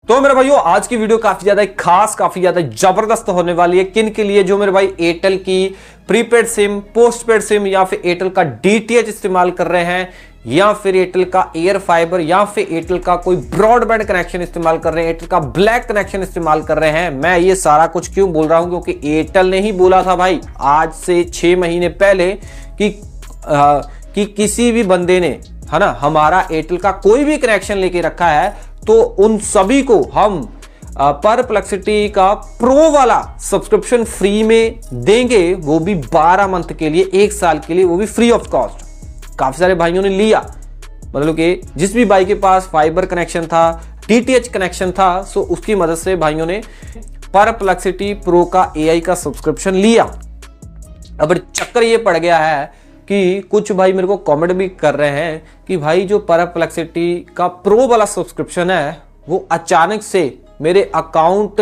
तो मेरे भाइयों आज की वीडियो काफी ज्यादा खास, काफी ज्यादा जबरदस्त होने वाली है। किन के लिए? जो मेरे भाई एयरटेल की प्रीपेड सिम, पोस्टपेड सिम या फिर एयरटेल का डीटीएच इस्तेमाल कर रहे हैं, या फिर एयरटेल का एयर फाइबर, या फिर एयरटेल का कोई ब्रॉडबैंड कनेक्शन इस्तेमाल कर रहे हैं, एयरटेल का ब्लैक कनेक्शन इस्तेमाल कर रहे हैं। मैं ये सारा कुछ क्यों बोल रहा हूं? क्योंकि एयरटेल ने ही बोला था भाई आज से 6 महीने पहले कि किसी भी बंदे ने, है ना, हमारा एयरटेल का कोई भी कनेक्शन लेके रखा है तो उन सभी को हम परप्लेक्सिटी का प्रो वाला सब्सक्रिप्शन फ्री में देंगे, वो भी 12 मंथ के लिए, 1 साल के लिए, वो भी फ्री ऑफ कॉस्ट। काफी सारे भाइयों ने लिया, मतलब कि जिस भी भाई के पास फाइबर कनेक्शन था, डीटीएच कनेक्शन था, सो उसकी मदद से भाइयों ने परप्लेक्सिटी प्रो का एआई का सब्सक्रिप्शन लिया। अब चक्कर ये पड़ गया है कि कुछ भाई मेरे को कमेंट भी कर रहे हैं कि भाई जो परप्लेक्सिटी का प्रो वाला सब्सक्रिप्शन है वो अचानक से मेरे अकाउंट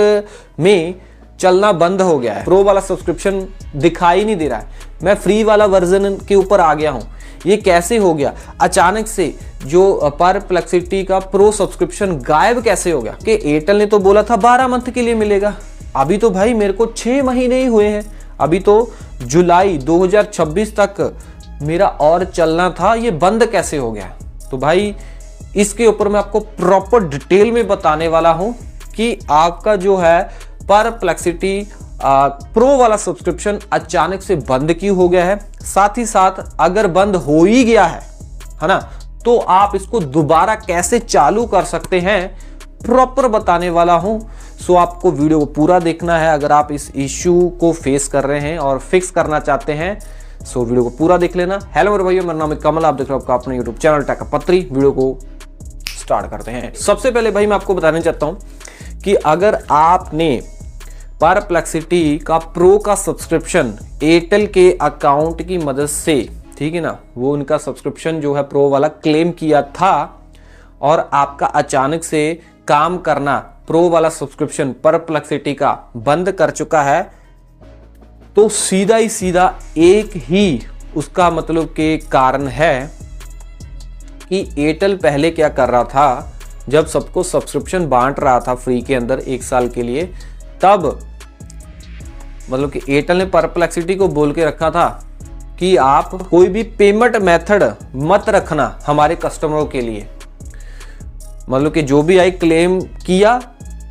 में चलना बंद हो गया है, प्रो वाला सब्सक्रिप्शन दिखाई नहीं दे रहा है, मैं फ्री वाला वर्जन के ऊपर आ गया हूं, ये कैसे हो गया? अचानक से जो परप्लेक्सिटी का प्रो सब्सक्रिप्शन गायब कैसे हो गया? कि एयरटेल ने तो बोला था 12 मंथ के लिए मिलेगा, अभी तो भाई मेरे को 6 महीने ही हुए हैं, अभी तो जुलाई 2026 तक मेरा और चलना था, ये बंद कैसे हो गया? तो भाई इसके ऊपर मैं आपको प्रॉपर डिटेल में बताने वाला हूं कि आपका जो है परप्लेक्सिटी प्रो वाला सब्सक्रिप्शन अचानक से बंद क्यों हो गया है, साथ ही साथ अगर बंद हो ही गया है ना, तो आप इसको दोबारा कैसे चालू कर सकते हैं, प्रॉपर बताने वाला हूं। सो आपको वीडियो को पूरा देखना है अगर आप इस इश्यू को फेस कर रहे हैं और फिक्स करना चाहते हैं। सो वीडियो को पूरा देख लेना। हेलो मेरे भाइयों, मेरा नाम है कमल, आप देख रहे हो आपका अपना यूट्यूब चैनल टेक पत्री। वीडियो को स्टार्ट करते हैं। सबसे पहले भाई मैं आपको बताना चाहता हूं कि अगर आपने परप्लेक्सिटी का प्रो का सब्सक्रिप्शन एयरटेल के अकाउंट की मदद से, ठीक है ना, वो उनका सब्सक्रिप्शन जो है प्रो वाला क्लेम किया था और आपका अचानक से काम करना प्रो वाला सब्सक्रिप्शन परप्लेक्सिटी का बंद कर चुका है, तो सीधा ही सीधा एक ही उसका मतलब के कारण है कि एयरटेल पहले क्या कर रहा था, जब सबको सब्सक्रिप्शन बांट रहा था फ्री के अंदर 1 साल के लिए, तब मतलब कि एयरटेल ने परप्लेक्सिटी को बोल के रखा था कि आप कोई भी पेमेंट मेथड मत रखना हमारे कस्टमरों के लिए, मतलब कि जो भी आई क्लेम किया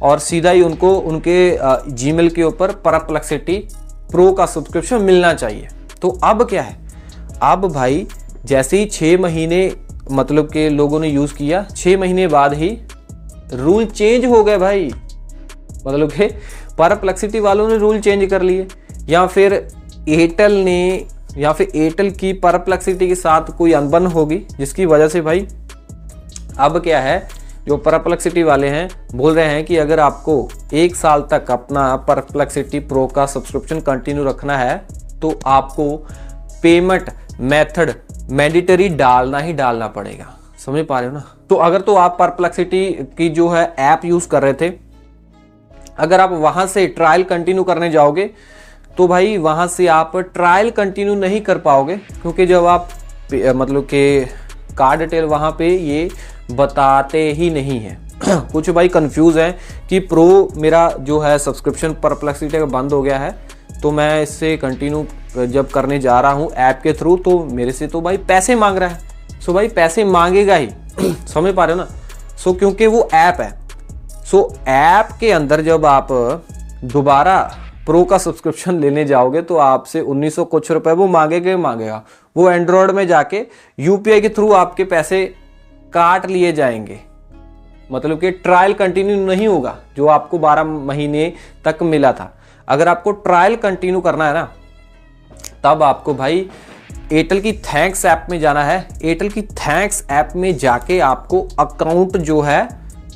और सीधा ही उनको उनके जीमेल के ऊपर परप्लेक्सिटी प्रो का सब्सक्रिप्शन मिलना चाहिए। तो अब क्या है, अब भाई जैसे ही 6 महीने मतलब के लोगों ने यूज किया, 6 महीने बाद ही रूल चेंज हो गए भाई, मतलब कि परप्लेक्सिटी वालों ने रूल चेंज कर लिए, या फिर एयरटेल ने, या फिर एयरटेल की परप्लेक्सिटी के साथ कोई अनबन होगी जिसकी वजह से भाई अब क्या है, जो परप्लेक्सिटी वाले हैं बोल रहे हैं कि अगर आपको 1 साल तक अपना परप्लेक्सिटी प्रो का सब्सक्रिप्शन कंटिन्यू रखना है तो आपको पेमेंट मेथड मैंडेटरी डालना ही डालना पड़ेगा। समझ पा रहे हो ना? तो अगर तो आप परप्लेक्सिटी की जो है ऐप यूज कर रहे थे, अगर आप वहां से ट्रायल कंटिन्यू करने जाओगे तो भाई वहां से आप ट्रायल कंटिन्यू नहीं कर पाओगे, क्योंकि जब आप मतलब के कार्ड डिटेल वहां पे ये बताते ही नहीं है। कुछ भाई कंफ्यूज है कि प्रो मेरा जो है सब्सक्रिप्शन परप्लेक्सिटी का बंद हो गया है, तो मैं इससे कंटिन्यू जब करने जा रहा हूं ऐप के थ्रू, तो मेरे से तो भाई पैसे मांग रहा है। सो भाई पैसे मांगेगा ही समझ पा रहे हो ना? सो क्योंकि वो ऐप है, सो ऐप के अंदर जब आप दोबारा प्रो का सब्सक्रिप्शन लेने जाओगे तो आपसे 1900 कुछ रुपए वो मांगेगा। वो एंड्रॉयड में जाके यूपीआई के थ्रू आपके पैसे काट लिए जाएंगे, मतलब कि ट्रायल कंटिन्यू नहीं होगा जो आपको 12 महीने तक मिला था। अगर आपको ट्रायल कंटिन्यू करना है ना, तब आपको भाई एयरटेल की थैंक्स ऐप में जाना है। एयरटेल की थैंक्स ऐप में जाके आपको अकाउंट जो है,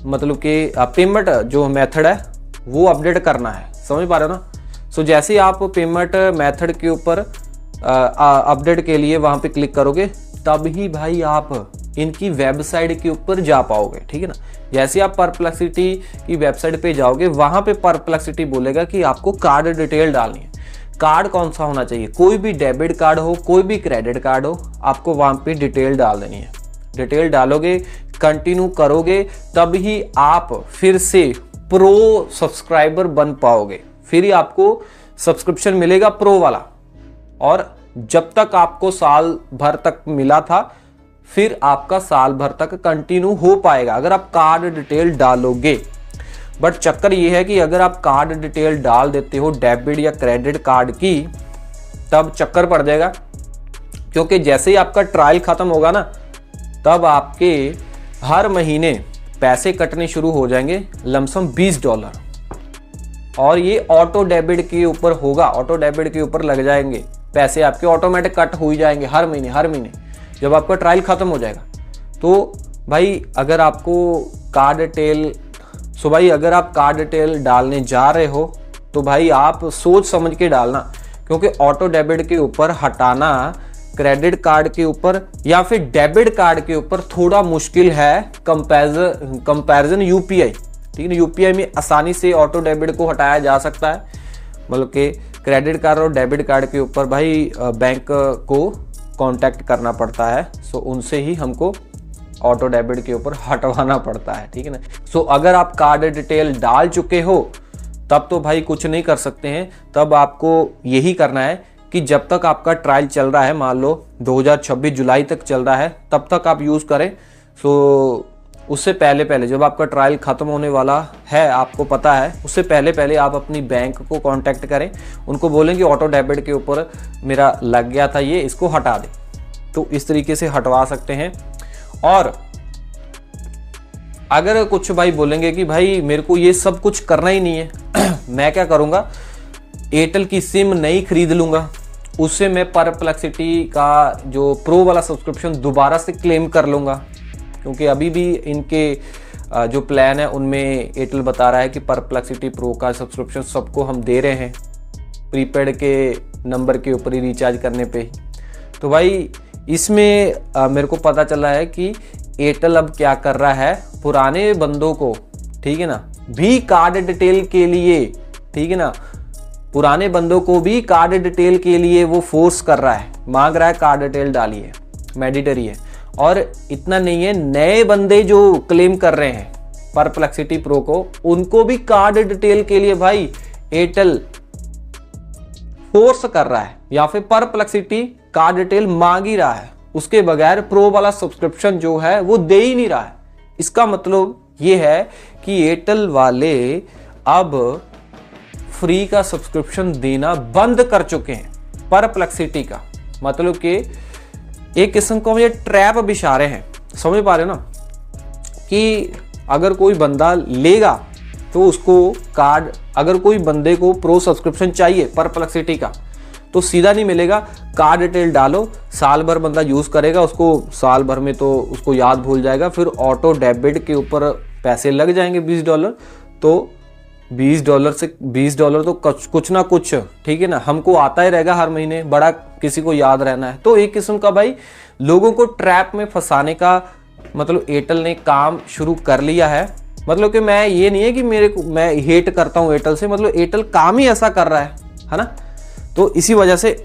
मतलब कि पेमेंट जो मेथड है वो अपडेट करना है। समझ पा रहे हो ना? सो जैसे आप पेमेंट मेथड के ऊपर अपडेट के लिए वहां पे क्लिक करोगे, तब ही भाई आप इनकी वेबसाइट के ऊपर जा पाओगे, ठीक है ना? जैसे आप परप्लेक्सिटी की वेबसाइट पे जाओगे, वहां पे परप्लेक्सिटी बोलेगा कि आपको कार्ड डिटेल डालनी है। कार्ड कौन सा होना चाहिए? कोई भी डेबिट कार्ड हो, कोई भी क्रेडिट कार्ड हो, आपको वहां पे डिटेल डाल देनी है। डिटेल डालोगे, कंटिन्यू करोगे तभी आप फिर से प्रो सब्सक्राइबर बन पाओगे, फिर ही आपको सब्सक्रिप्शन मिलेगा प्रो वाला। और जब तक आपको साल भर तक मिला था, फिर आपका साल भर तक कंटिन्यू हो पाएगा अगर आप कार्ड डिटेल डालोगे। बट चक्कर ये है कि अगर आप कार्ड डिटेल डाल देते हो डेबिट या क्रेडिट कार्ड की, तब चक्कर पड़ जाएगा, क्योंकि जैसे ही आपका ट्रायल खत्म होगा ना, तब आपके हर महीने पैसे कटने शुरू हो जाएंगे, लमसम $20। और ये ऑटो डेबिट के ऊपर होगा, ऑटो डेबिट के ऊपर लग जाएंगे पैसे, आपके ऑटोमेटिक कट हो ही जाएंगे हर महीने जब आपका ट्रायल खत्म हो जाएगा। तो भाई अगर आपको कार्ड डिटेल अगर आप कार्ड डिटेल डालने जा रहे हो तो भाई आप सोच समझ के डालना, क्योंकि ऑटो डेबिट के ऊपर हटाना क्रेडिट कार्ड के ऊपर या फिर डेबिट कार्ड के ऊपर थोड़ा मुश्किल है कंपैरिजन यूपीआई। ठीक है ना, यूपीआई में आसानी से ऑटो डेबिट को हटाया जा सकता है, मतलब कि क्रेडिट कार्ड और डेबिट कार्ड के ऊपर भाई बैंक को कांटेक्ट करना पड़ता है, सो उनसे ही हमको ऑटो डेबिट के ऊपर हटवाना पड़ता है। ठीक है ना, सो अगर आप कार्ड डिटेल डाल चुके हो तब तो भाई कुछ नहीं कर सकते हैं, तब आपको यही करना है कि जब तक आपका ट्रायल चल रहा है, मान लो 2026 जुलाई तक चल रहा है, तब तक आप यूज़ करें। सो उससे पहले जब आपका ट्रायल ख़त्म होने वाला है, आपको पता है, उससे पहले आप अपनी बैंक को कांटेक्ट करें, उनको बोलें कि ऑटो डेबिट के ऊपर मेरा लग गया था ये, इसको हटा दें। तो इस तरीके से हटवा सकते हैं। और अगर कुछ भाई बोलेंगे कि भाई मेरे को ये सब कुछ करना ही नहीं है मैं क्या करूँगा, एयरटेल की सिम नहीं खरीद लूँगा, उससे मैं परप्लेक्सिटी का जो प्रो वाला सब्सक्रिप्शन दोबारा से क्लेम कर लूँगा, क्योंकि अभी भी इनके जो प्लान है उनमें एयरटेल बता रहा है कि परप्लेक्सिटी प्रो का सब्सक्रिप्शन सबको हम दे रहे हैं प्रीपेड के नंबर के ऊपर ही रिचार्ज करने पे। तो भाई इसमें मेरे को पता चला है कि एयरटेल अब क्या कर रहा है, पुराने बंदों को, ठीक है ना, भी कार्ड डिटेल के लिए, ठीक है ना, पुराने बंदों को भी कार्ड डिटेल के लिए वो फोर्स कर रहा है, मांग रहा है कार्ड डिटेल डालिए, मैंडेटरी है। और इतना नहीं है, नए बंदे जो क्लेम कर रहे हैं परप्लेक्सिटी प्रो को, उनको भी कार्ड डिटेल के लिए भाई एयरटेल फोर्स कर रहा है, या फिर परप्लेक्सिटी कार्ड डिटेल मांग ही रहा है, उसके बगैर प्रो वाला सब्सक्रिप्शन जो है वो दे ही नहीं रहा है। इसका मतलब ये है कि एयरटेल वाले अब फ्री का सब्सक्रिप्शन देना बंद कर चुके हैं परप्लेक्सिटी का, मतलब कि एक किस्म को ये ट्रैप बिछा रहे हैं। समझ पा रहे हो ना, कि अगर कोई बंदा लेगा तो उसको कार्ड, अगर कोई बंदे को प्रो सब्सक्रिप्शन चाहिए परप्लेक्सिटी का, तो सीधा नहीं मिलेगा, कार्ड डिटेल डालो, साल भर बंदा यूज़ करेगा, उसको साल भर में तो उसको याद भूल जाएगा, फिर ऑटो डेबिट के ऊपर पैसे लग जाएंगे $20, तो $20 से $20 तो कुछ ना कुछ, ठीक है ना, हमको आता ही रहेगा हर महीने, बड़ा किसी को याद रहना है। तो एक किस्म का भाई लोगों को ट्रैप में फंसाने का मतलब एयरटेल ने काम शुरू कर लिया है। मतलब कि मैं ये नहीं है कि मैं हेट करता हूँ एयरटेल से, मतलब एयरटेल काम ही ऐसा कर रहा है ना। तो इसी वजह से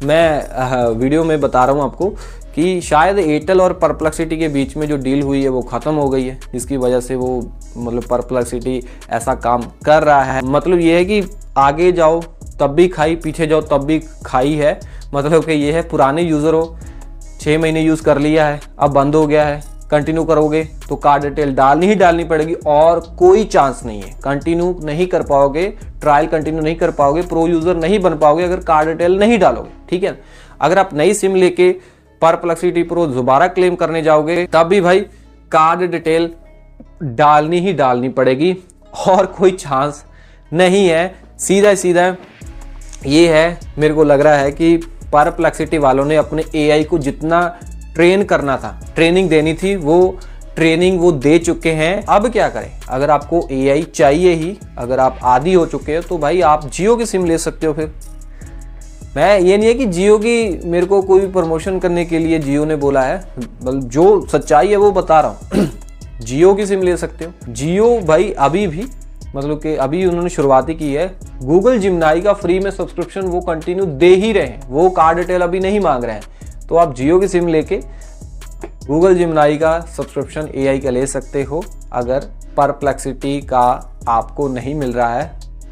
मैं वीडियो में बता रहा हूँ आपको कि शायद एयरटेल और परप्लेक्सिटी के बीच में जो डील हुई है वो ख़त्म हो गई है, जिसकी वजह से वो मतलब परप्लेक्सिटी ऐसा काम कर रहा है। मतलब ये है कि आगे जाओ तब भी खाई, पीछे जाओ तब भी खाई है। मतलब कि ये है, पुराने यूज़र हो, 6 महीने यूज़ कर लिया है, अब बंद हो गया है, कंटिन्यू करोगे तो कार्ड डिटेल डालनी पड़ेगी, और कोई चांस नहीं है, कंटिन्यू नहीं कर पाओगे, ट्रायल कंटिन्यू नहीं कर पाओगे, प्रो यूज़र नहीं बन पाओगे अगर कार्ड डिटेल नहीं डालोगे। ठीक है, अगर आप नई सिम लेके परप्लेक्सिटी प्रो दोबारा क्लेम करने जाओगे तब भी भाई कार्ड डिटेल डालनी पड़ेगी, और कोई चांस नहीं है। सीधा ये है, मेरे को लग रहा है कि परप्लेक्सिटी वालों ने अपने एआई को जितना ट्रेन करना था, ट्रेनिंग देनी थी, वो ट्रेनिंग वो दे चुके हैं। अब क्या करें, अगर आपको एआई चाहिए ही, अगर आप आदी हो चुके हो, तो भाई आप जियो की सिम ले सकते हो। फिर मैं ये नहीं है कि जियो की, मेरे को कोई प्रमोशन करने के लिए जियो ने बोला है, जो सच्चाई है वो बता रहा हूँ। जियो की सिम ले सकते हो। जियो भाई अभी भी, मतलब कि अभी उन्होंने शुरुआती की है, गूगल जिमनाई का फ्री में सब्सक्रिप्शन वो कंटिन्यू दे ही रहे हैं, वो कार्ड डिटेल अभी नहीं मांग रहे हैं। तो आप जियो की सिम लेके गूगल जिमनाई का सब्सक्रिप्शन AI का ले सकते हो। अगर परप्लेक्सिटी का आपको नहीं मिल रहा है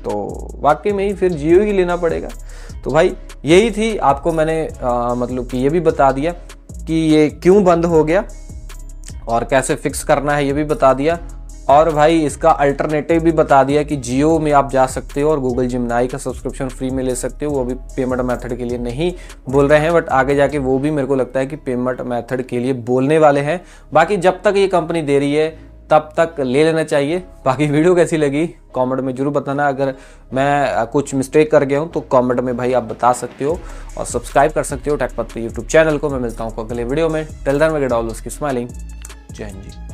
तो वाकई में ही फिर जियो ही लेना पड़ेगा। तो भाई यही थी, आपको मैंने मतलब कि ये भी बता दिया कि ये क्यों बंद हो गया और कैसे फिक्स करना है, ये भी बता दिया। और भाई इसका अल्टरनेटिव भी बता दिया कि जियो में आप जा सकते हो और गूगल जिमनाई का सब्सक्रिप्शन फ्री में ले सकते हो। वो भी पेमेंट मेथड के लिए नहीं बोल रहे हैं, बट आगे जाके वो भी मेरे को लगता है कि पेमेंट मेथड के लिए बोलने वाले हैं। बाकी जब तक ये कंपनी दे रही है तब तक ले लेना चाहिए। बाकी वीडियो कैसी लगी कमेंट में जरूर बताना। अगर मैं कुछ मिस्टेक कर गया हूँ तो कमेंट में भाई आप बता सकते हो और सब्सक्राइब कर सकते हो टेक पत्ती यूट्यूब चैनल को। मैं मिलता हूँ अगले वीडियो में। Till then we get all उसकी स्माइलिंग। जय हिंद जी।